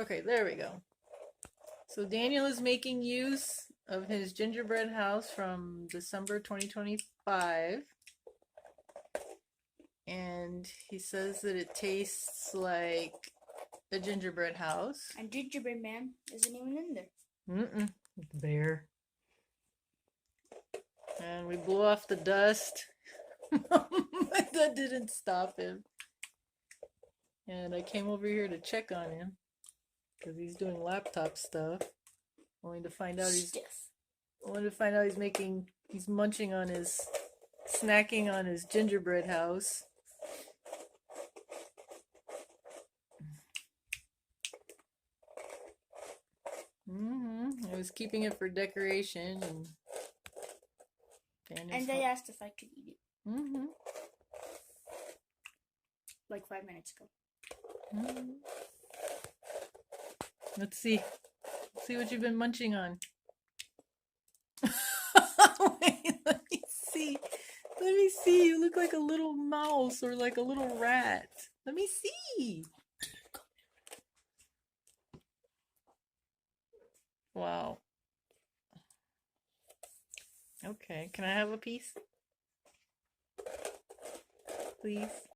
Okay, there we go. So Daniel is making use of his gingerbread house from December 2025. And he says that it tastes like a gingerbread house. And gingerbread man isn't even in there. Mm-mm. Bear. And we blew off the dust. But that didn't stop him. And I came over here to check on him because he's doing laptop stuff. Only to find out he's he's munching on his snacking on his gingerbread house. I was keeping it for decoration, and they asked if I could eat it. Like 5 minutes ago. Let's see. Let's see what you've been munching on. Wait, let me see. Let me see. You look like a little mouse or like a little rat. Let me see. Wow. Okay, can I have a piece? Please.